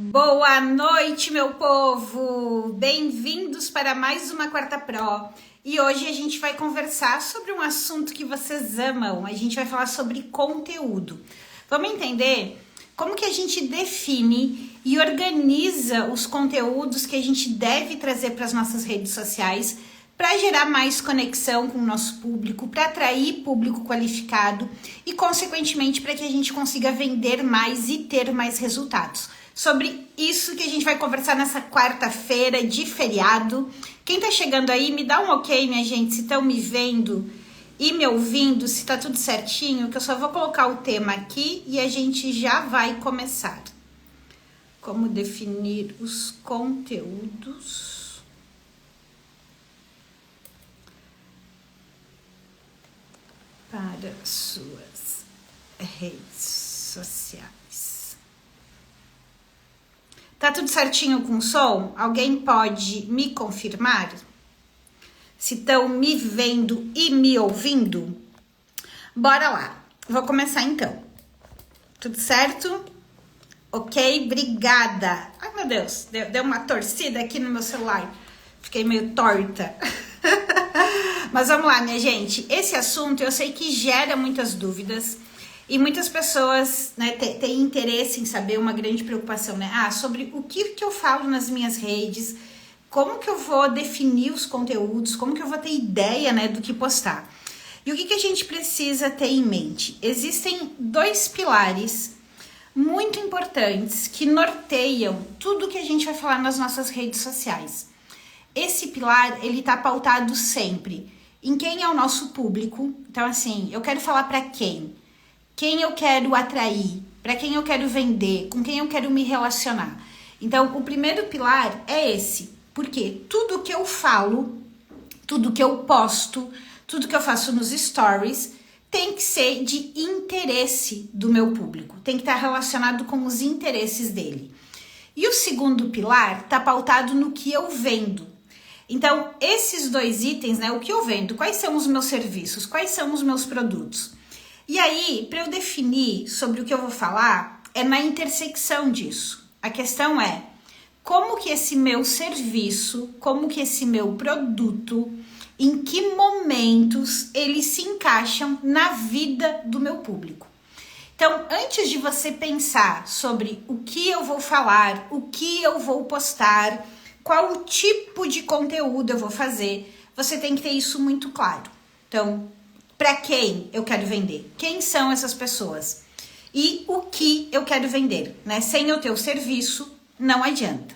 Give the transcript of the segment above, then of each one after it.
Boa noite, meu povo! Bem-vindos para mais uma Quarta Pro. E hoje a gente vai conversar sobre um assunto que vocês amam. A gente vai falar sobre conteúdo. Vamos entender como que a gente define e organiza os conteúdos que a gente deve trazer para as nossas redes sociais para gerar mais conexão com o nosso público, para atrair público qualificado e, consequentemente, para que a gente consiga vender mais e ter mais resultados. Sobre isso que a gente vai conversar nessa quarta-feira de feriado. Quem tá chegando aí, me dá um ok, minha gente, se estão me vendo e me ouvindo, se tá tudo certinho, que eu só vou colocar o tema aqui e a gente já vai começar. Como definir os conteúdos para suas redes sociais. Tá tudo certinho com o som? Alguém pode me confirmar? Se estão me vendo e me ouvindo? Bora lá. Vou começar então. Tudo certo? Ok? Obrigada. Ai, meu Deus. Deu uma torcida aqui no meu celular. Fiquei meio torta. Mas vamos lá, minha gente. Esse assunto eu sei que gera muitas dúvidas e muitas pessoas, né, têm interesse em saber, uma grande preocupação, né? Sobre o que eu falo nas minhas redes, como que eu vou definir os conteúdos, como que eu vou ter ideia, né, do que postar. E o que a gente precisa ter em mente? Existem dois pilares muito importantes que norteiam tudo que a gente vai falar nas nossas redes sociais. Esse pilar, ele tá pautado sempre em quem é o nosso público. Então, assim, eu quero falar para quem eu quero atrair, para quem eu quero vender, com quem eu quero me relacionar. Então, o primeiro pilar é esse, porque tudo que eu falo, tudo que eu posto, tudo que eu faço nos stories, tem que ser de interesse do meu público, tem que estar relacionado com os interesses dele. E o segundo pilar tá pautado no que eu vendo. Então, esses dois itens, né, o que eu vendo, quais são os meus serviços, quais são os meus produtos. E aí, para eu definir sobre o que eu vou falar, é na intersecção disso. A questão é, como que esse meu serviço, como que esse meu produto, em que momentos eles se encaixam na vida do meu público. Então, antes de você pensar sobre o que eu vou falar, o que eu vou postar, qual tipo de conteúdo eu vou fazer, você tem que ter isso muito claro. Então, para quem eu quero vender? Quem são essas pessoas? E o que eu quero vender, né? Sem eu ter o serviço, não adianta.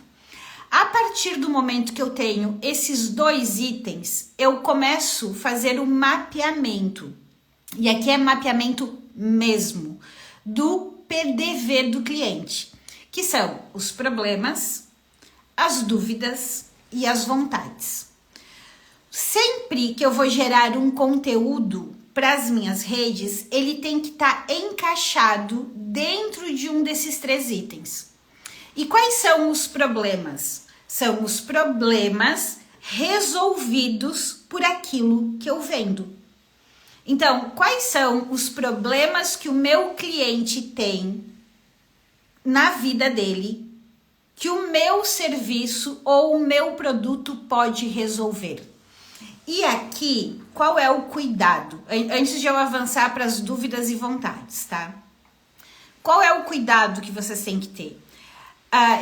A partir do momento que eu tenho esses dois itens, eu começo a fazer o mapeamento. E aqui é mapeamento mesmo, do PDV do cliente, que são os problemas, as dúvidas e as vontades. Sempre que eu vou gerar um conteúdo para as minhas redes, ele tem que estar encaixado dentro de um desses três itens. E quais são os problemas? São os problemas resolvidos por aquilo que eu vendo. Então, quais são os problemas que o meu cliente tem na vida dele, que o meu serviço ou o meu produto pode resolver? E aqui, qual é o cuidado? Antes de eu avançar para as dúvidas e vontades, tá? Qual é o cuidado que vocês têm que ter?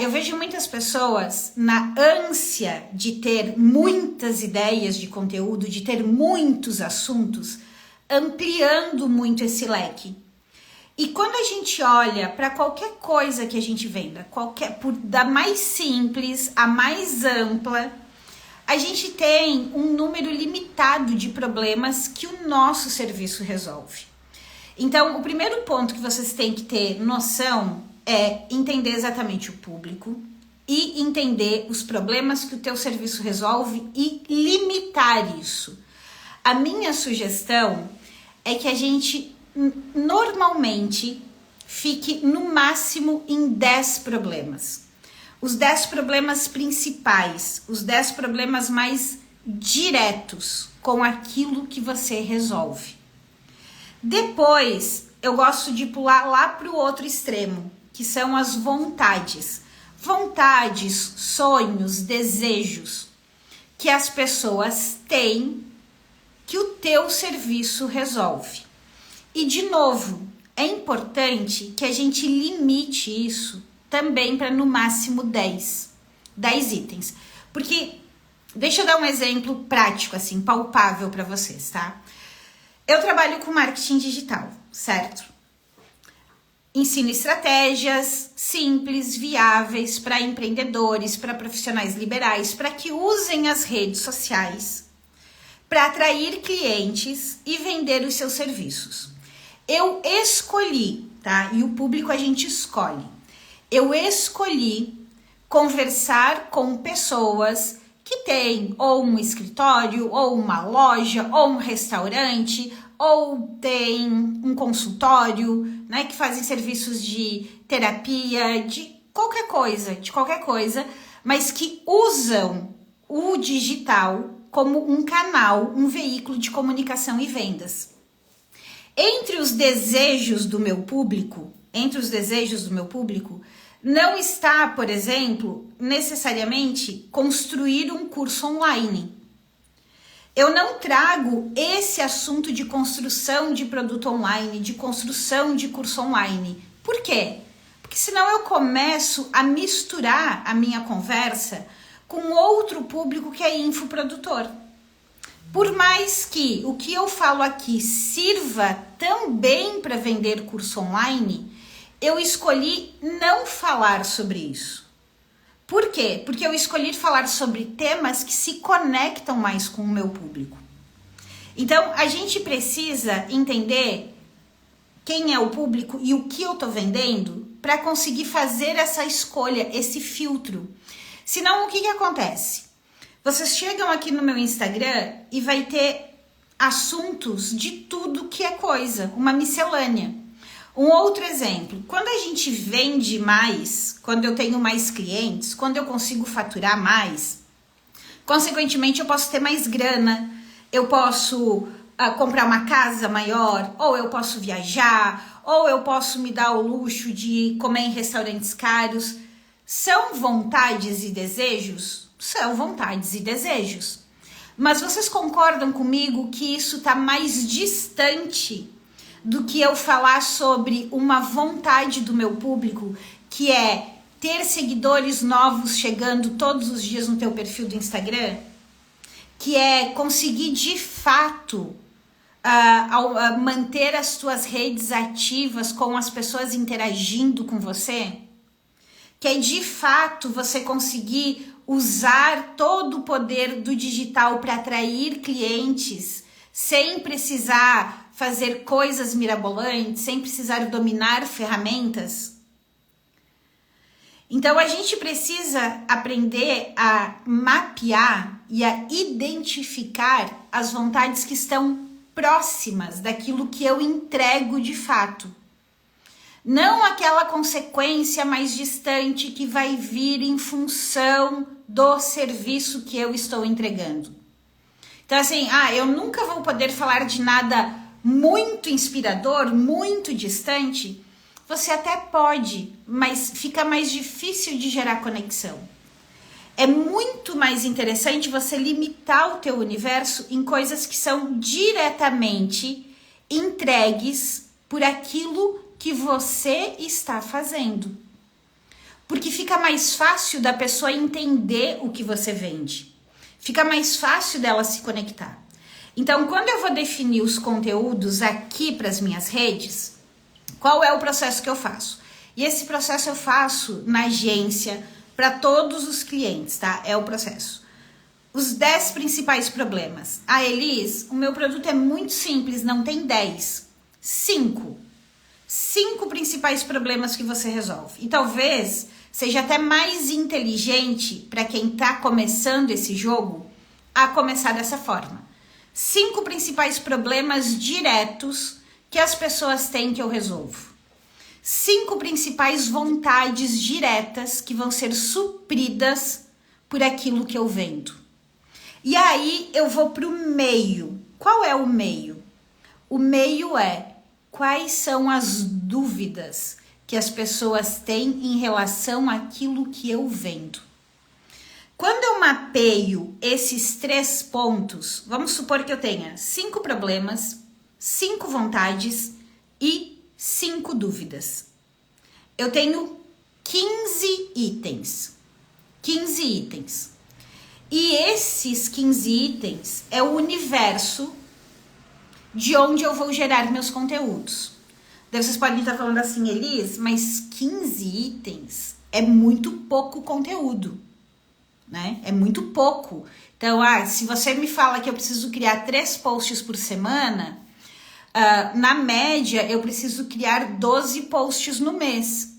Eu vejo muitas pessoas na ânsia de ter muitas ideias de conteúdo, de ter muitos assuntos, ampliando muito esse leque. E quando a gente olha para qualquer coisa que a gente venda, da mais simples a mais ampla, a gente tem um número limitado de problemas que o nosso serviço resolve. Então, o primeiro ponto que vocês têm que ter noção é entender exatamente o público e entender os problemas que o teu serviço resolve e limitar isso. A minha sugestão é que a gente normalmente fique no máximo em 10 problemas. Os 10 problemas principais, os 10 problemas mais diretos com aquilo que você resolve. Depois, eu gosto de pular lá para o outro extremo, que são as vontades. vontades, sonhos, desejos que as pessoas têm que o teu serviço resolve. E de novo, é importante que a gente limite isso também para no máximo 10 itens. Porque, deixa eu dar um exemplo prático, assim, palpável para vocês, tá? Eu trabalho com marketing digital, certo? Ensino estratégias simples, viáveis para empreendedores, para profissionais liberais, para que usem as redes sociais para atrair clientes e vender os seus serviços. Eu escolhi, tá? E o público a gente escolhe. Eu escolhi conversar com pessoas que têm ou um escritório, ou uma loja, ou um restaurante, ou tem um consultório, né, que fazem serviços de terapia, de qualquer coisa, mas que usam o digital como um canal, um veículo de comunicação e vendas. Entre os desejos do meu público, não está, por exemplo, necessariamente construir um curso online. Eu não trago esse assunto de construção de produto online, de construção de curso online. Por quê? Porque senão eu começo a misturar a minha conversa com outro público que é infoprodutor. Por mais que o que eu falo aqui sirva também para vender curso online, eu escolhi não falar sobre isso. Por quê? Porque eu escolhi falar sobre temas que se conectam mais com o meu público. Então, a gente precisa entender quem é o público e o que eu tô vendendo para conseguir fazer essa escolha, esse filtro. Senão, o que acontece? Vocês chegam aqui no meu Instagram e vai ter assuntos de tudo que é coisa, uma miscelânea. Um outro exemplo, quando a gente vende mais, quando eu tenho mais clientes, quando eu consigo faturar mais, consequentemente eu posso ter mais grana, eu posso comprar uma casa maior, ou eu posso viajar, ou eu posso me dar o luxo de comer em restaurantes caros. São vontades e desejos? São vontades e desejos. Mas vocês concordam comigo que isso está mais distante do que eu falar sobre uma vontade do meu público, que é ter seguidores novos chegando todos os dias no teu perfil do Instagram? Que é conseguir de fato manter as tuas redes ativas com as pessoas interagindo com você? Que é de fato você conseguir usar todo o poder do digital para atrair clientes sem precisar fazer coisas mirabolantes, sem precisar dominar ferramentas? Então a gente precisa aprender a mapear e a identificar as vontades que estão próximas daquilo que eu entrego de fato. Não aquela consequência mais distante que vai vir em função do serviço que eu estou entregando. Então assim, eu nunca vou poder falar de nada muito inspirador, muito distante. Você até pode, mas fica mais difícil de gerar conexão. É muito mais interessante você limitar o teu universo em coisas que são diretamente entregues por aquilo que você está fazendo. Porque fica mais fácil da pessoa entender o que você vende. Fica mais fácil dela se conectar. Então, quando eu vou definir os conteúdos aqui para as minhas redes, qual é o processo que eu faço? E esse processo eu faço na agência para todos os clientes, tá? É o processo. Os 10 principais problemas. Elis, o meu produto é muito simples, não tem 10. 5 principais problemas que você resolve. E talvez seja até mais inteligente para quem está começando esse jogo a começar dessa forma. 5 principais problemas diretos que as pessoas têm que eu resolvo. 5 principais vontades diretas que vão ser supridas por aquilo que eu vendo. E aí eu vou para o meio. Qual é o meio? O meio é quais são as dúvidas que as pessoas têm em relação àquilo que eu vendo. Quando eu mapeio esses 3 pontos, vamos supor que eu tenha 5 problemas, 5 vontades e 5 dúvidas. Eu tenho 15 itens. 15 itens. E esses 15 itens é o universo de onde eu vou gerar meus conteúdos. Daí vocês podem estar falando assim, Elis, mas 15 itens é muito pouco conteúdo, né? É muito pouco. Então, se você me fala que eu preciso criar 3 posts por semana, na média eu preciso criar 12 posts no mês.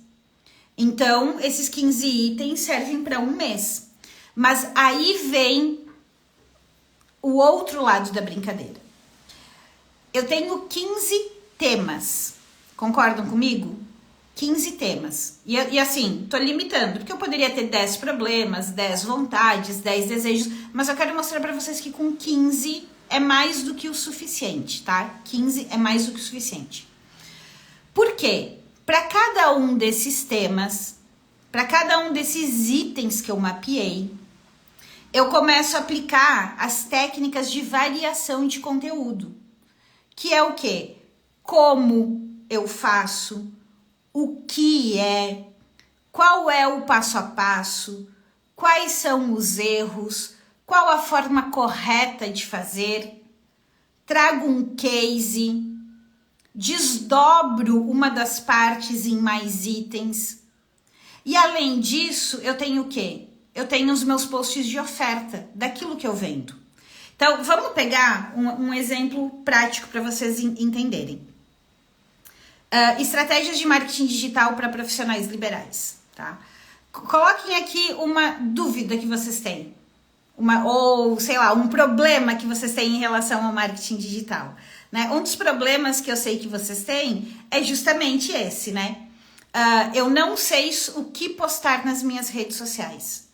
Então, esses 15 itens servem para um mês. Mas aí vem o outro lado da brincadeira. Eu tenho 15 temas. Concordam comigo? 15 temas. E assim, tô limitando, porque eu poderia ter 10 problemas, 10 vontades, 10 desejos, mas eu quero mostrar para vocês que com 15 é mais do que o suficiente, tá? 15 é mais do que o suficiente. Por quê? Para cada um desses temas, para cada um desses itens que eu mapeei, eu começo a aplicar as técnicas de variação de conteúdo. Que é o quê? Como eu faço, o que é, qual é o passo a passo, quais são os erros, qual a forma correta de fazer, trago um case, desdobro uma das partes em mais itens. E além disso, eu tenho o quê? Eu tenho os meus posts de oferta, daquilo que eu vendo. Então, vamos pegar um exemplo prático para vocês entenderem. Estratégias de marketing digital para profissionais liberais, tá? Coloquem aqui uma dúvida que vocês têm, ou sei lá, um problema que vocês têm em relação ao marketing digital, né? Um dos problemas que eu sei que vocês têm é justamente esse, né? Eu não sei o que postar nas minhas redes sociais.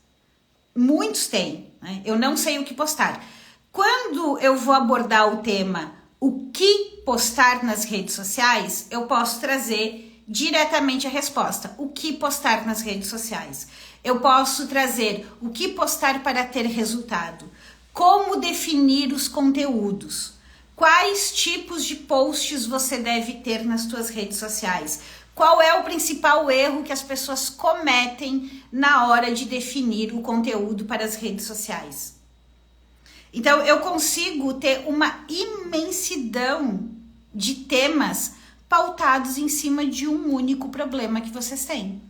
Muitos têm, né? Eu não sei o que postar. Quando eu vou abordar o tema o que postar nas redes sociais, eu posso trazer diretamente a resposta. O que postar nas redes sociais? Eu posso trazer o que postar para ter resultado. Como definir os conteúdos? Quais tipos de posts você deve ter nas suas redes sociais? Qual é o principal erro que as pessoas cometem na hora de definir o conteúdo para as redes sociais? Então, eu consigo ter uma imensidão de temas pautados em cima de um único problema que vocês têm.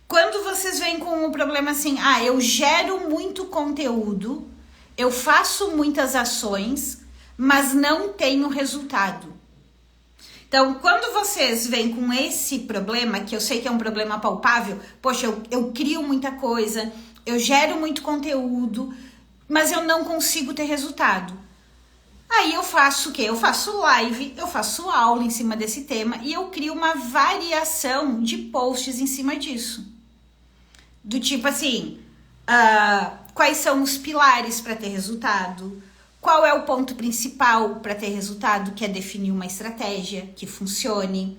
Quando vocês vêm com um problema assim, eu gero muito conteúdo, eu faço muitas ações, mas não tenho resultado. Então, quando vocês vêm com esse problema, que eu sei que é um problema palpável, poxa, eu crio muita coisa, eu gero muito conteúdo, mas eu não consigo ter resultado. Aí eu faço o quê? Eu faço live, eu faço aula em cima desse tema e eu crio uma variação de posts em cima disso. Do tipo assim, quais são os pilares para ter resultado? Qual é o ponto principal para ter resultado, que é definir uma estratégia que funcione?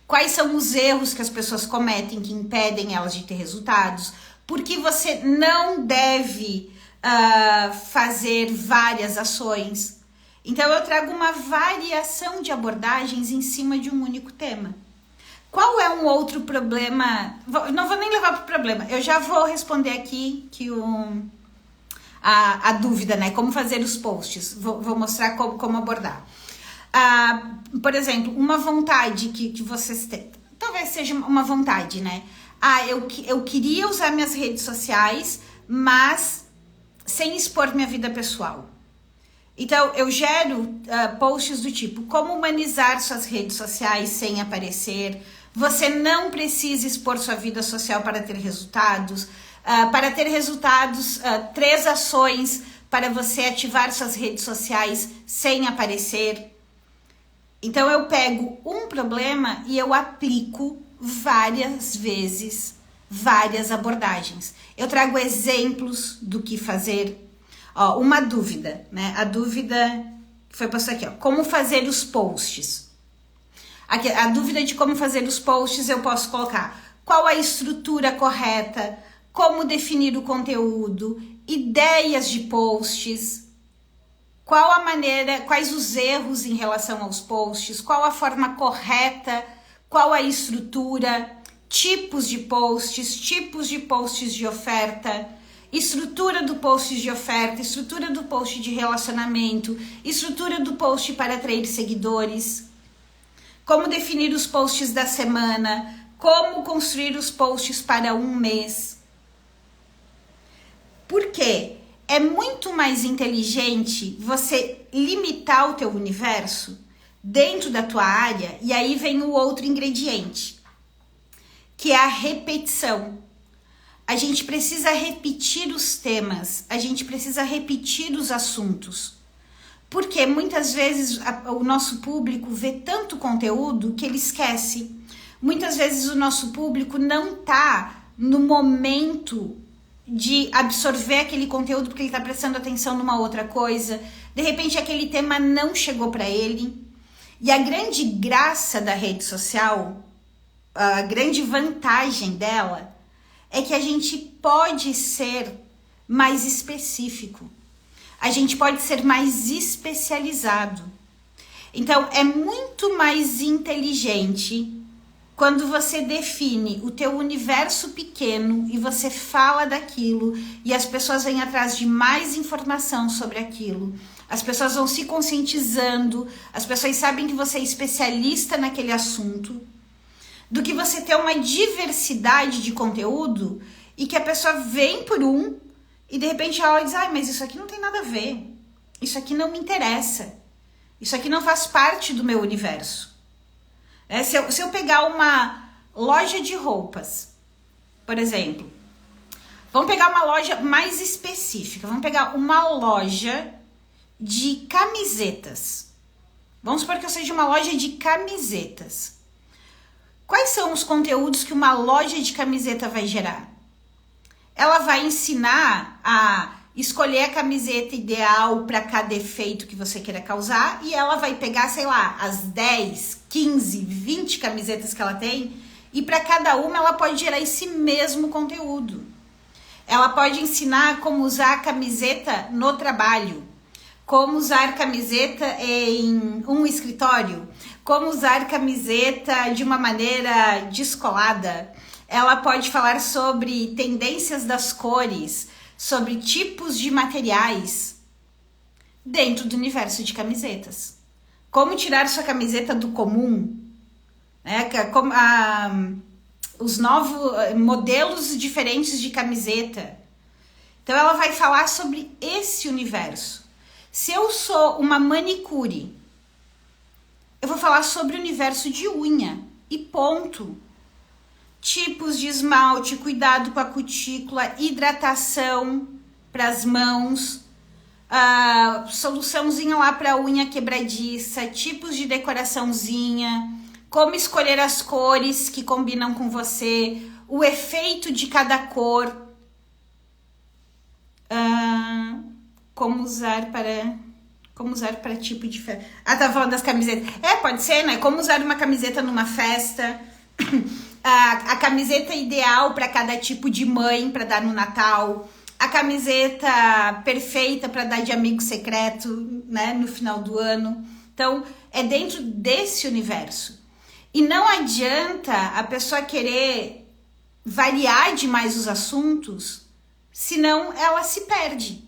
Quais são os erros que as pessoas cometem que impedem elas de ter resultados? Por que você não deve fazer várias ações? Então eu trago uma variação de abordagens em cima de um único tema. Qual é um outro problema? Não vou nem levar para o problema, eu já vou responder aqui que a dúvida, né? Como fazer os posts. Vou mostrar como abordar. Por exemplo, uma vontade que vocês têm. Talvez seja uma vontade, né? Eu queria usar minhas redes sociais, mas sem expor minha vida pessoal. Então, eu gero posts do tipo, como humanizar suas redes sociais sem aparecer. Você não precisa expor sua vida social para ter resultados. Para ter resultados, 3 ações para você ativar suas redes sociais sem aparecer. Então, eu pego um problema e eu aplico várias vezes, várias abordagens. Eu trago exemplos do que fazer. Uma dúvida, né? A dúvida foi posta aqui, como fazer os posts. A dúvida de como fazer os posts, eu posso colocar qual a estrutura correta, como definir o conteúdo, ideias de posts, qual a maneira, quais os erros em relação aos posts, qual a forma correta, qual a estrutura, tipos de posts de oferta, estrutura do post de oferta, estrutura do post de relacionamento, estrutura do post para atrair seguidores, como definir os posts da semana, como construir os posts para um mês. Por quê? É muito mais inteligente você limitar o teu universo dentro da tua área, e aí vem o outro ingrediente, que é a repetição. A gente precisa repetir os temas, a gente precisa repetir os assuntos. Porque muitas vezes o nosso público vê tanto conteúdo que ele esquece. Muitas vezes o nosso público não tá no momento de absorver aquele conteúdo porque ele está prestando atenção numa outra coisa. De repente aquele tema não chegou para ele. E a grande graça da rede social, a grande vantagem dela, é que a gente pode ser mais específico. A gente pode ser mais especializado. Então, é muito mais inteligente quando você define o teu universo pequeno e você fala daquilo e as pessoas vêm atrás de mais informação sobre aquilo. As pessoas vão se conscientizando, as pessoas sabem que você é especialista naquele assunto, do que você ter uma diversidade de conteúdo e que a pessoa vem por um e de repente ela diz, mas isso aqui não tem nada a ver, isso aqui não me interessa, isso aqui não faz parte do meu universo. Se eu pegar uma loja de roupas, por exemplo, vamos pegar uma loja mais específica, vamos pegar uma loja de camisetas. Vamos supor que eu seja uma loja de camisetas. Quais são os conteúdos que uma loja de camiseta vai gerar? Ela vai ensinar a escolher a camiseta ideal para cada efeito que você queira causar e ela vai pegar, sei lá, as 10, 15, 20 camisetas que ela tem e para cada uma ela pode gerar esse mesmo conteúdo. Ela pode ensinar como usar a camiseta no trabalho, como usar camiseta em um escritório, como usar camiseta de uma maneira descolada. Ela pode falar sobre tendências das cores, sobre tipos de materiais dentro do universo de camisetas. Como tirar sua camiseta do comum, né? Os novos modelos diferentes de camiseta. Então ela vai falar sobre esse universo. Se eu sou uma manicure, eu vou falar sobre o universo de unha e ponto. Tipos de esmalte, cuidado com a cutícula, hidratação para as mãos, soluçãozinha lá para unha quebradiça, tipos de decoraçãozinha, como escolher as cores que combinam com você, o efeito de cada cor, como usar para tipo de festa. Tá falando das camisetas. Pode ser, né? Como usar uma camiseta numa festa. A camiseta ideal para cada tipo de mãe para dar no Natal. A camiseta perfeita para dar de amigo secreto, né? No final do ano. Então, é dentro desse universo. E não adianta a pessoa querer variar demais os assuntos, senão ela se perde.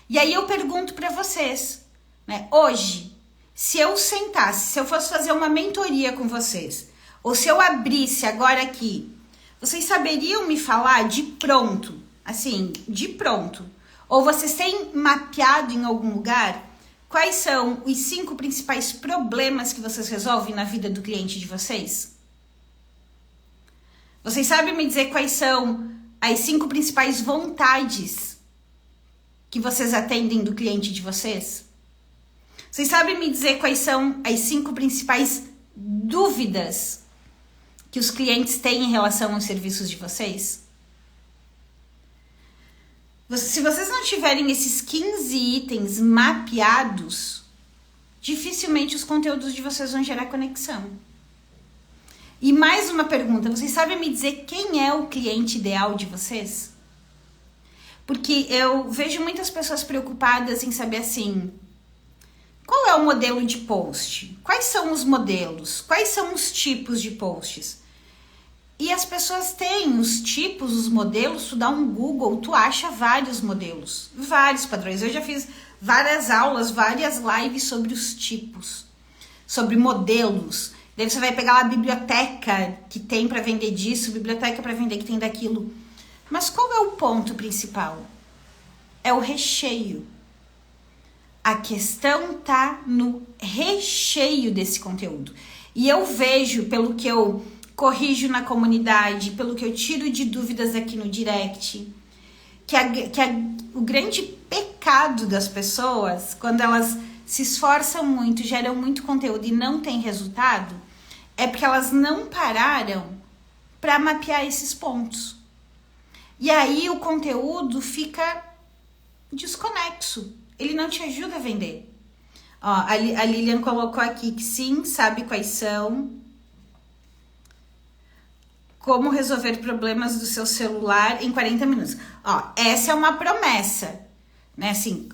E aí eu pergunto para vocês, né? Hoje, se eu sentasse, se eu fosse fazer uma mentoria com vocês, ou se eu abrisse agora aqui, vocês saberiam me falar de pronto, assim, de pronto? Ou vocês têm mapeado em algum lugar quais são os 5 principais problemas que vocês resolvem na vida do cliente de vocês? Vocês sabem me dizer quais são as 5 principais vontades que vocês atendem do cliente de vocês? Vocês sabem me dizer quais são as 5 principais dúvidas que os clientes têm em relação aos serviços de vocês? Se vocês não tiverem esses 15 itens mapeados, dificilmente os conteúdos de vocês vão gerar conexão. E mais uma pergunta, vocês sabem me dizer quem é o cliente ideal de vocês? Porque eu vejo muitas pessoas preocupadas em saber assim, qual é o modelo de post? Quais são os modelos? Quais são os tipos de posts? E as pessoas têm os tipos, os modelos, tu dá um Google, tu acha vários modelos, vários padrões. Eu já fiz várias aulas, várias lives sobre os tipos, sobre modelos. Daí você vai pegar lá a biblioteca que tem para vender disso, biblioteca para vender que tem daquilo. Mas qual é o ponto principal? É o recheio. A questão tá no recheio desse conteúdo. E eu vejo, pelo que eu corrijo na comunidade, pelo que eu tiro de dúvidas aqui no direct, que o grande pecado das pessoas, quando elas se esforçam muito, geram muito conteúdo e não tem resultado, é porque elas não pararam para mapear esses pontos. E aí o conteúdo fica desconexo. Ele não te ajuda a vender. Ó, a Lilian colocou aqui que sim, sabe quais são. Como resolver problemas do seu celular em 40 minutos. Ó, essa é uma promessa, né? Assim,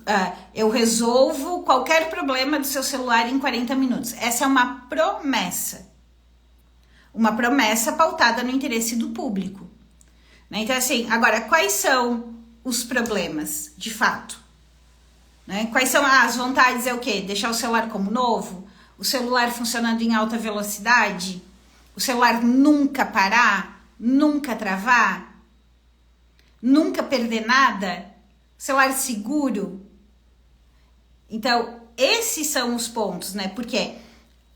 eu resolvo qualquer problema do seu celular em 40 minutos. Essa é uma promessa. Uma promessa pautada no interesse do público. Né? Então, assim, agora, quais são os problemas, de fato? Né? Quais são as vontades? É o quê? Deixar o celular como novo? O celular funcionando em alta velocidade? O celular nunca parar? Nunca travar? Nunca perder nada? Celular seguro? Então, esses são os pontos, né? Porque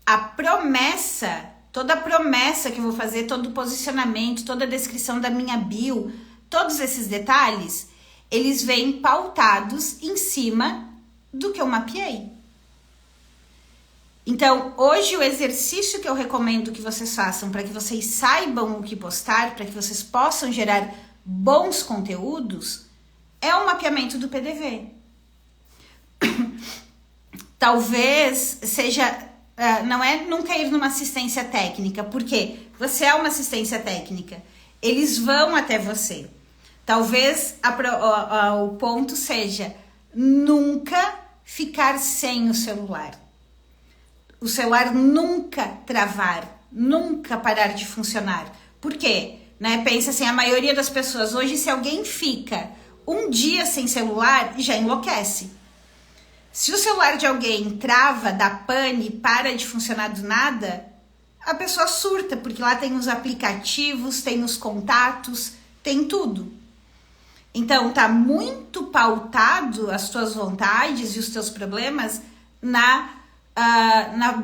a promessa, toda a promessa que eu vou fazer, todo o posicionamento, toda a descrição da minha bio, todos esses detalhes, eles vêm pautados em cima do que eu mapeei. Então, hoje o exercício que eu recomendo que vocês façam para que vocês saibam o que postar, para que vocês possam gerar bons conteúdos, é o mapeamento do PDV. Talvez seja, não é nunca ir numa assistência técnica, porque você é uma assistência técnica, eles vão até você. Talvez o ponto seja nunca ficar sem o celular. O celular nunca travar, nunca parar de funcionar. Por quê? Né? Pensa assim, a maioria das pessoas hoje, se alguém fica um dia sem celular, já enlouquece. Se o celular de alguém trava, dá pane, para de funcionar do nada, a pessoa surta, porque lá tem os aplicativos, tem os contatos, tem tudo. Então, tá muito pautado as tuas vontades e os teus problemas na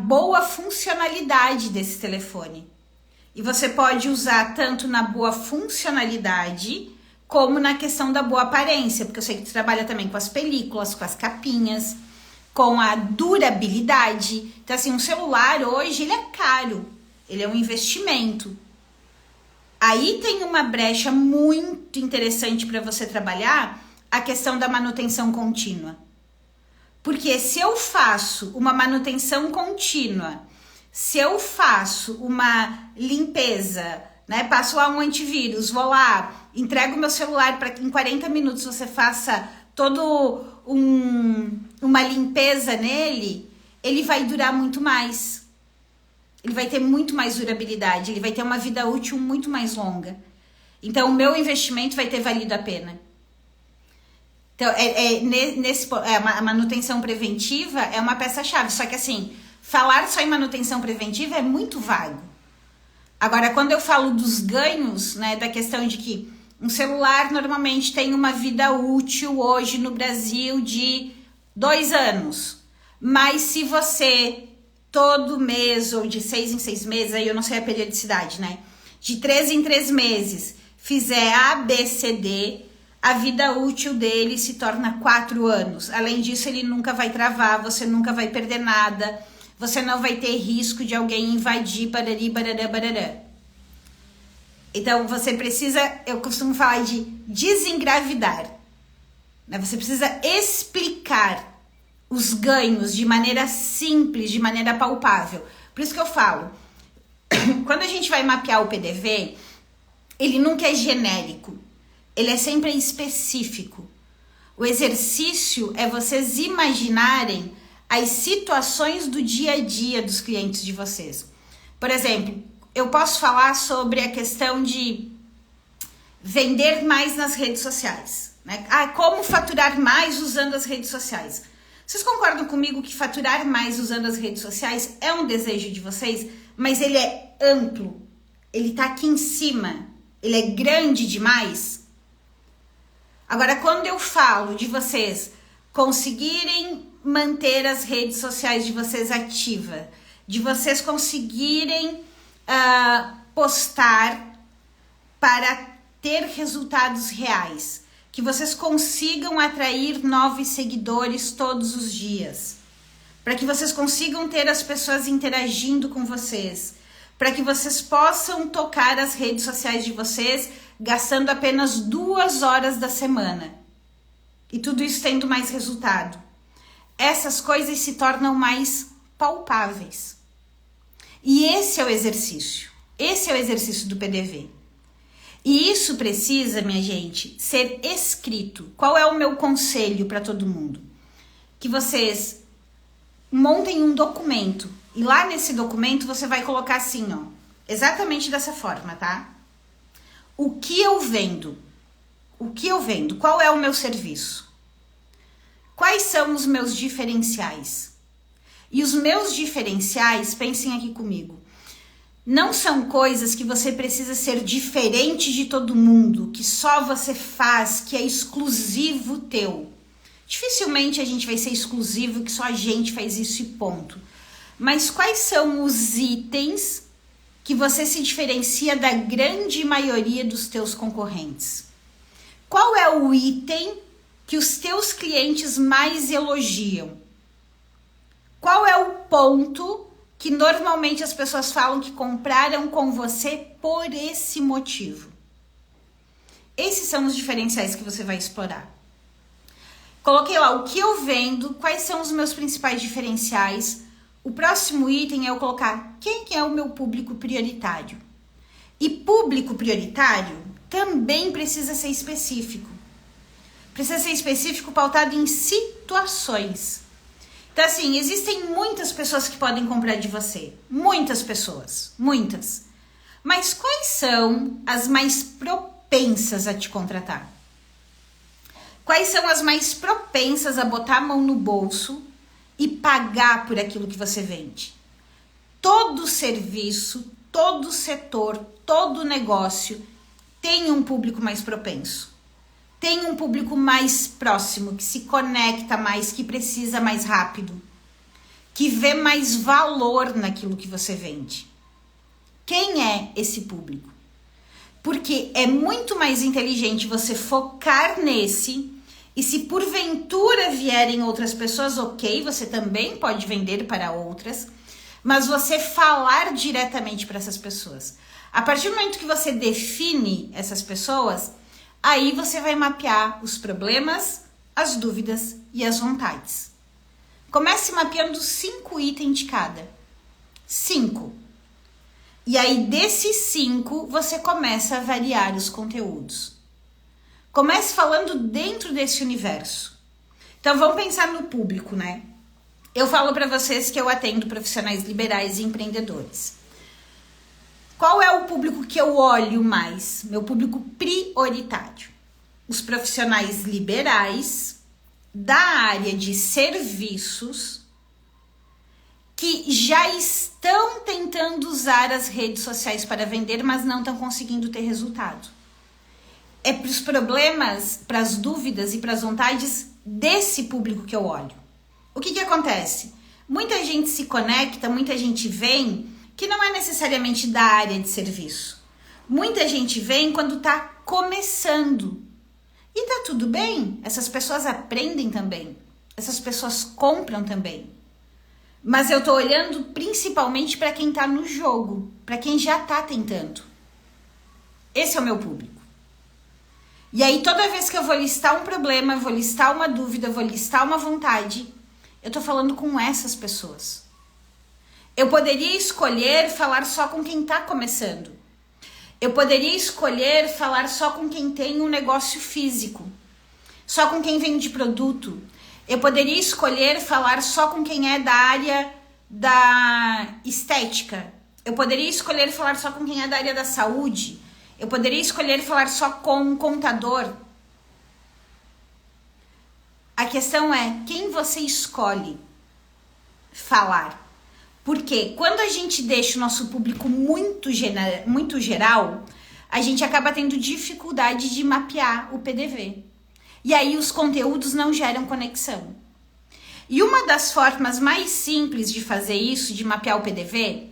boa funcionalidade desse telefone. E você pode usar tanto na boa funcionalidade como na questão da boa aparência, porque eu sei que tu trabalha também com as películas, com as capinhas, com a durabilidade. Então, assim, um celular hoje, ele é caro, ele é um investimento. Aí tem uma brecha muito interessante para você trabalhar, a questão da manutenção contínua. Porque se eu faço uma manutenção contínua, se eu faço uma limpeza, né, passo lá um antivírus, vou lá, entrego meu celular para que em 40 minutos você faça uma limpeza nele, ele vai durar muito mais. Ele vai ter muito mais durabilidade, ele vai ter uma vida útil muito mais longa. Então, o meu investimento vai ter valido a pena. Então, a manutenção preventiva é uma peça-chave. Só que, assim, falar só em manutenção preventiva é muito vago. Agora, quando eu falo dos ganhos, né, da questão de que um celular normalmente tem uma vida útil hoje no Brasil de 2 anos. Mas se você, todo mês ou de 6 em 6 meses, aí eu não sei a periodicidade, né? De 3 em 3 meses, fizer A, B, C, D, a vida útil dele se torna 4 anos. Além disso, ele nunca vai travar, você nunca vai perder nada, você não vai ter risco de alguém invadir, barari, barará, barará. Então, você precisa, eu costumo falar de desengravidar, né? Você precisa explicar os ganhos de maneira simples, de maneira palpável. Por isso que eu falo, Quando a gente vai mapear o PDV, ele nunca é genérico, ele é sempre específico. O exercício é vocês imaginarem as situações do dia a dia dos clientes de vocês. Por exemplo, eu posso falar sobre a questão de vender mais nas redes sociais, né? Como faturar mais usando as redes sociais. Vocês concordam comigo que faturar mais usando as redes sociais é um desejo de vocês, mas ele é amplo, ele tá aqui em cima, ele é grande demais? Agora, quando eu falo de vocês conseguirem manter as redes sociais de vocês ativas, de vocês conseguirem postar para ter resultados reais, que vocês consigam atrair novos seguidores todos os dias, para que vocês consigam ter as pessoas interagindo com vocês, para que vocês possam tocar as redes sociais de vocês gastando apenas 2 horas da semana e tudo isso tendo mais resultado. Essas coisas se tornam mais palpáveis. E esse é o exercício do PDV. E isso precisa, minha gente, ser escrito. Qual é o meu conselho para todo mundo? Que vocês montem um documento. E lá nesse documento você vai colocar assim, ó, exatamente dessa forma, tá? O que eu vendo? O que eu vendo? Qual é o meu serviço? Quais são os meus diferenciais? E os meus diferenciais, pensem aqui comigo, não são coisas que você precisa ser diferente de todo mundo, que só você faz, que é exclusivo teu. Dificilmente a gente vai ser exclusivo, que só a gente faz isso e ponto. Mas quais são os itens que você se diferencia da grande maioria dos teus concorrentes? Qual é o item que os teus clientes mais elogiam? Qual é o ponto que normalmente as pessoas falam que compraram com você por esse motivo? Esses são os diferenciais que você vai explorar. Coloquei lá o que eu vendo, quais são os meus principais diferenciais. O próximo item é eu colocar quem é o meu público prioritário. E público prioritário também precisa ser específico. Precisa ser específico, pautado em situações. Então, assim, existem muitas pessoas que podem comprar de você. Muitas pessoas, muitas. Mas quais são as mais propensas a te contratar? Quais são as mais propensas a botar a mão no bolso e pagar por aquilo que você vende? Todo serviço, todo setor, todo negócio tem um público mais propenso. Tem um público mais próximo, que se conecta mais, que precisa mais rápido, que vê mais valor naquilo que você vende. Quem é esse público? Porque é muito mais inteligente você focar nesse, e se porventura vierem outras pessoas, ok, você também pode vender para outras, mas você falar diretamente para essas pessoas. A partir do momento que você define essas pessoas, aí você vai mapear os problemas, as dúvidas e as vontades. Comece mapeando 5 itens de cada. 5. E aí, desses 5, você começa a variar os conteúdos. Comece falando dentro desse universo. Então, vamos pensar no público, né? Eu falo para vocês que eu atendo profissionais liberais e empreendedores. Qual é o público que eu olho mais? Meu público prioritário. Os profissionais liberais da área de serviços que já estão tentando usar as redes sociais para vender, mas não estão conseguindo ter resultado. É para os problemas, para as dúvidas e para as vontades desse público que eu olho. O que acontece? Muita gente se conecta, muita gente vem que não é necessariamente da área de serviço. Muita gente vem quando está começando. E tá tudo bem, essas pessoas aprendem também. Essas pessoas compram também. Mas eu tô olhando principalmente para quem tá no jogo, para quem já tá tentando. Esse é o meu público. E aí toda vez que eu vou listar um problema, vou listar uma dúvida, vou listar uma vontade, eu tô falando com essas pessoas. Eu poderia escolher falar só com quem está começando. Eu poderia escolher falar só com quem tem um negócio físico, só com quem vende produto. Eu poderia escolher falar só com quem é da área da estética. Eu poderia escolher falar só com quem é da área da saúde. Eu poderia escolher falar só com um contador. A questão é quem você escolhe falar. Porque quando a gente deixa o nosso público muito geral, a gente acaba tendo dificuldade de mapear o PDV. E aí os conteúdos não geram conexão. E uma das formas mais simples de fazer isso, de mapear o PDV,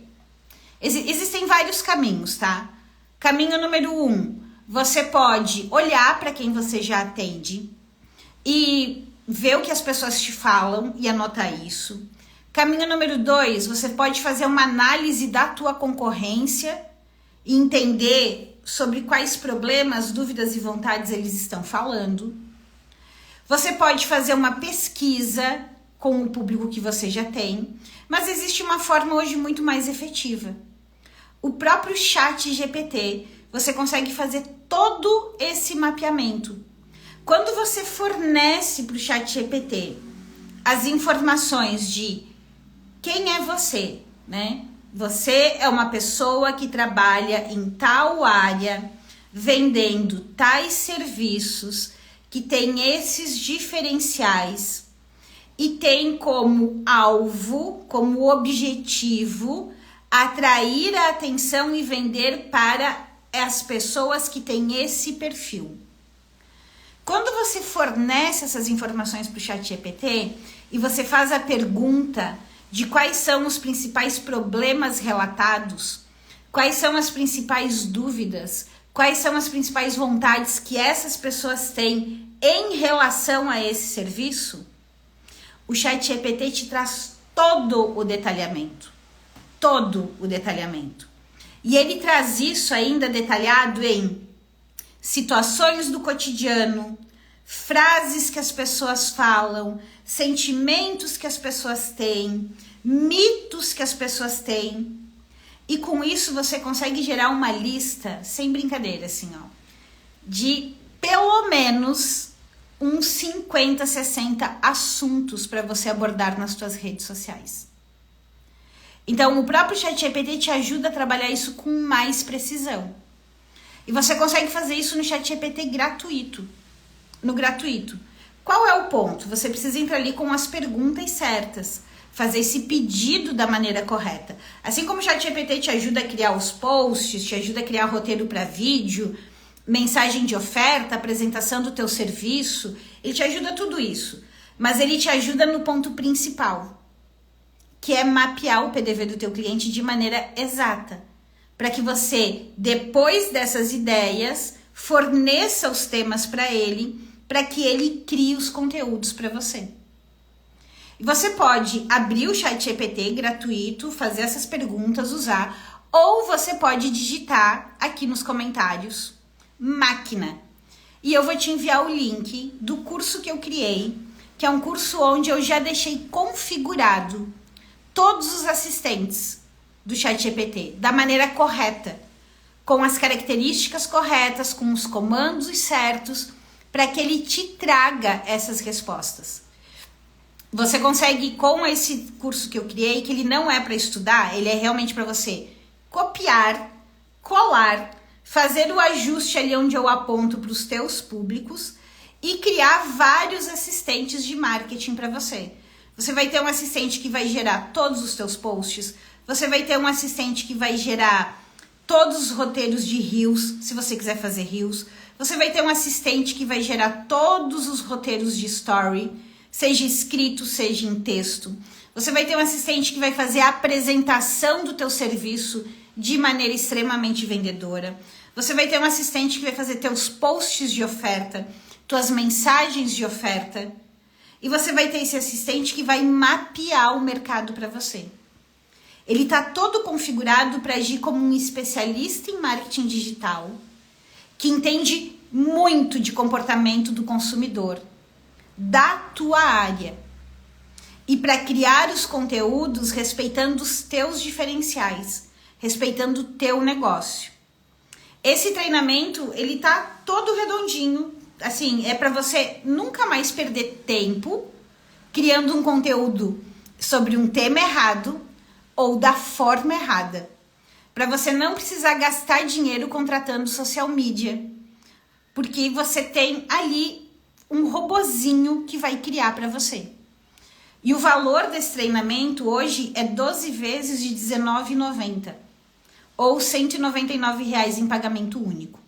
existem vários caminhos, tá? Caminho número 1, você pode olhar para quem você já atende e ver o que as pessoas te falam e anotar isso. Caminho número 2, você pode fazer uma análise da tua concorrência e entender sobre quais problemas, dúvidas e vontades eles estão falando. Você pode fazer uma pesquisa com o público que você já tem, mas existe uma forma hoje muito mais efetiva. O próprio ChatGPT, você consegue fazer todo esse mapeamento. Quando você fornece para o ChatGPT as informações de quem é você, né? Você é uma pessoa que trabalha em tal área, vendendo tais serviços, que tem esses diferenciais e tem como alvo, como objetivo, atrair a atenção e vender para as pessoas que têm esse perfil. Quando você fornece essas informações para o ChatGPT e você faz a pergunta de quais são os principais problemas relatados, quais são as principais dúvidas, quais são as principais vontades que essas pessoas têm em relação a esse serviço, o ChatGPT te traz todo o detalhamento. Todo o detalhamento. E ele traz isso ainda detalhado em situações do cotidiano, frases que as pessoas falam, sentimentos que as pessoas têm, mitos que as pessoas têm. E com isso você consegue gerar uma lista, sem brincadeira, assim, ó, de pelo menos uns 50, 60 assuntos para você abordar nas suas redes sociais. Então, o próprio ChatGPT te ajuda a trabalhar isso com mais precisão. E você consegue fazer isso no ChatGPT gratuito. No gratuito. Qual é o ponto? Você precisa entrar ali com as perguntas certas. Fazer esse pedido da maneira correta. Assim como o ChatGPT te ajuda a criar os posts, te ajuda a criar roteiro para vídeo, mensagem de oferta, apresentação do teu serviço, ele te ajuda a tudo isso. Mas ele te ajuda no ponto principal, que é mapear o PDV do teu cliente de maneira exata, para que você, depois dessas ideias, forneça os temas para ele, para que ele crie os conteúdos para você. E você pode abrir o ChatGPT gratuito, fazer essas perguntas, usar, ou você pode digitar aqui nos comentários, máquina. E eu vou te enviar o link do curso que eu criei, que é um curso onde eu já deixei configurado todos os assistentes do ChatGPT da maneira correta, com as características corretas, com os comandos certos, para que ele te traga essas respostas. Você consegue, com esse curso que eu criei, que ele não é para estudar, ele é realmente para você copiar, colar, fazer o ajuste ali onde eu aponto para os teus públicos e criar vários assistentes de marketing para você. Você vai ter um assistente que vai gerar todos os teus posts, você vai ter um assistente que vai gerar todos os roteiros de Reels, se você quiser fazer Reels, você vai ter um assistente que vai gerar todos os roteiros de Story, seja escrito, seja em texto. Você vai ter um assistente que vai fazer a apresentação do teu serviço de maneira extremamente vendedora. Você vai ter um assistente que vai fazer teus posts de oferta, tuas mensagens de oferta. E você vai ter esse assistente que vai mapear o mercado para você. Ele está todo configurado para agir como um especialista em marketing digital, que entende muito de comportamento do consumidor, da tua área. e para criar os conteúdos respeitando os teus diferenciais, respeitando o teu negócio. Esse treinamento, ele tá todo redondinho, assim, é para você nunca mais perder tempo criando um conteúdo sobre um tema errado ou da forma errada. Para você não precisar gastar dinheiro contratando social media, porque você tem ali um robozinho que vai criar para você. E o valor desse treinamento hoje é 12 vezes de R$19,90 ou R$199 em pagamento único.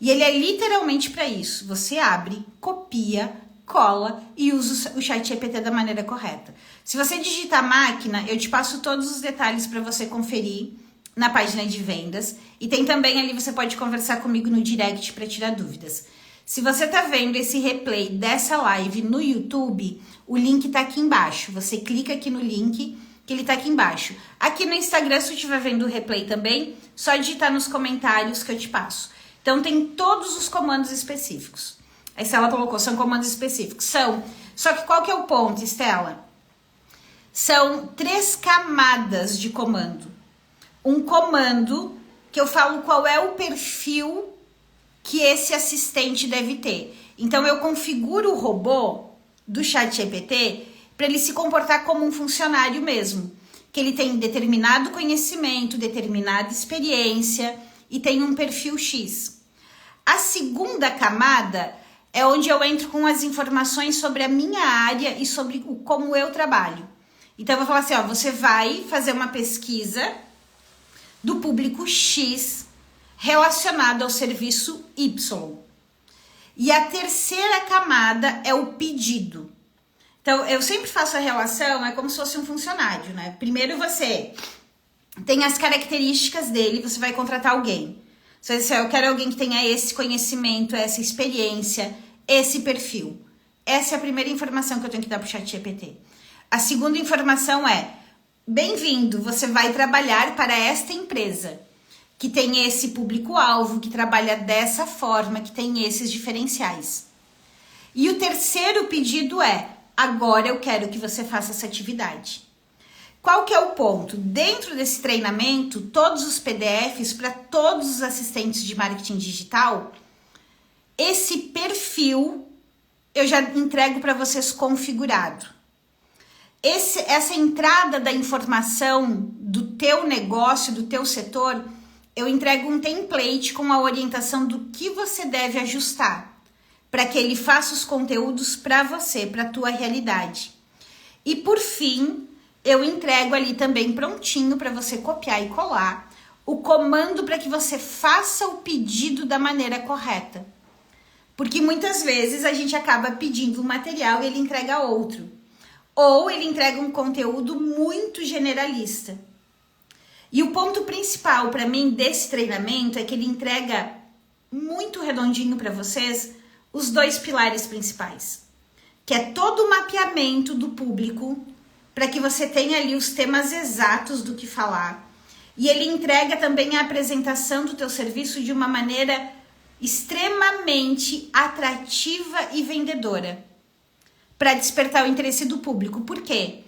E ele é literalmente para isso. Você abre, copia, cola e usa o ChatGPT da maneira correta. Se você digitar máquina, eu te passo todos os detalhes para você conferir na página de vendas. E tem também ali, você pode conversar comigo no direct para tirar dúvidas. Se você tá vendo esse replay dessa live no YouTube, o link tá aqui embaixo. Você clica aqui no link que ele tá aqui embaixo. Aqui no Instagram, se você estiver vendo o replay também, só digitar nos comentários que eu te passo. Então tem todos os comandos específicos. A Estela colocou, são comandos específicos. Só que qual que é o ponto, Estela? São 3 camadas de comando. Um comando que eu falo qual é o perfil que esse assistente deve ter. Então eu configuro o robô do ChatGPT para ele se comportar como um funcionário mesmo, que ele tem determinado conhecimento, determinada experiência e tem um perfil X. A segunda camada é onde eu entro com as informações sobre a minha área e sobre como eu trabalho. Então eu vou falar assim, ó, você vai fazer uma pesquisa do público X relacionado ao serviço Y. E a terceira camada é o pedido. Então, eu sempre faço a relação, é como se fosse um funcionário, né? Primeiro você tem as características dele, você vai contratar alguém. Você vai dizer, eu quero alguém que tenha esse conhecimento, essa experiência, esse perfil. Essa é a primeira informação que eu tenho que dar para o ChatGPT. A segunda informação é, bem-vindo, você vai trabalhar para esta empresa, que tem esse público-alvo, que trabalha dessa forma, que tem esses diferenciais. E o terceiro pedido é, agora eu quero que você faça essa atividade. Qual que é o ponto? Dentro desse treinamento, todos os PDFs para todos os assistentes de marketing digital, esse perfil eu já entrego para vocês configurado. Essa entrada da informação do teu negócio, do teu setor, eu entrego um template com a orientação do que você deve ajustar para que ele faça os conteúdos para você, para a tua realidade. E por fim, eu entrego ali também prontinho para você copiar e colar o comando para que você faça o pedido da maneira correta. Porque muitas vezes a gente acaba pedindo um material e ele entrega outro. Ou ele entrega um conteúdo muito generalista. E o ponto principal para mim desse treinamento é que ele entrega muito redondinho para vocês os 2 pilares principais, que é todo o mapeamento do público para que você tenha ali os temas exatos do que falar. E ele entrega também a apresentação do teu serviço de uma maneira extremamente atrativa e vendedora para despertar o interesse do público. Por quê?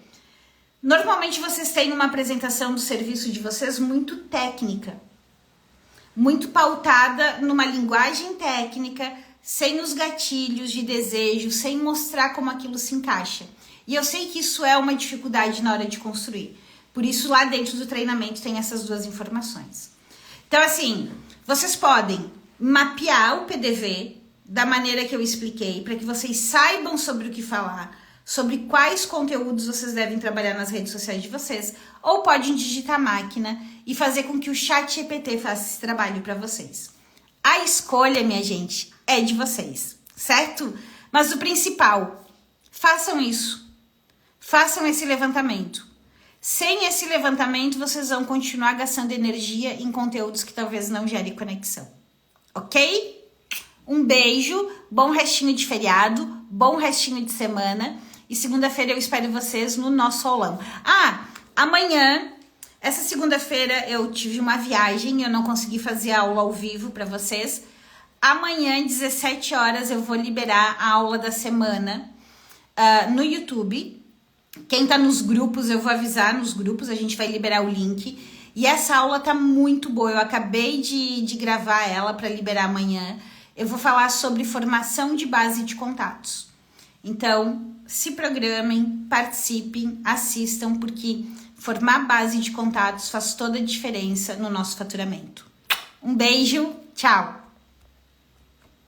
Normalmente vocês têm uma apresentação do serviço de vocês muito técnica, muito pautada numa linguagem técnica, sem os gatilhos de desejo, sem mostrar como aquilo se encaixa. E eu sei que isso é uma dificuldade na hora de construir. Por isso, lá dentro do treinamento tem essas 2 informações. Então, assim, vocês podem mapear o PDV da maneira que eu expliquei, para que vocês saibam sobre o que falar, sobre quais conteúdos vocês devem trabalhar nas redes sociais de vocês, ou podem digitar máquina e fazer com que o ChatGPT faça esse trabalho para vocês. A escolha, minha gente, é de vocês, certo? Mas o principal, façam isso. Façam esse levantamento. Sem esse levantamento, vocês vão continuar gastando energia em conteúdos que talvez não gerem conexão. Ok? Um beijo, bom restinho de feriado, bom restinho de semana. E segunda-feira eu espero vocês no nosso aulão. Amanhã, essa segunda-feira eu tive uma viagem, eu não consegui fazer aula ao vivo para vocês. Amanhã, 17 horas, eu vou liberar a aula da semana no YouTube. Quem tá nos grupos, eu vou avisar nos grupos, a gente vai liberar o link. E essa aula tá muito boa, eu acabei de gravar ela para liberar amanhã. Eu vou falar sobre formação de base de contatos. Então, se programem, participem, assistam, porque formar base de contatos faz toda a diferença no nosso faturamento. Um beijo, tchau!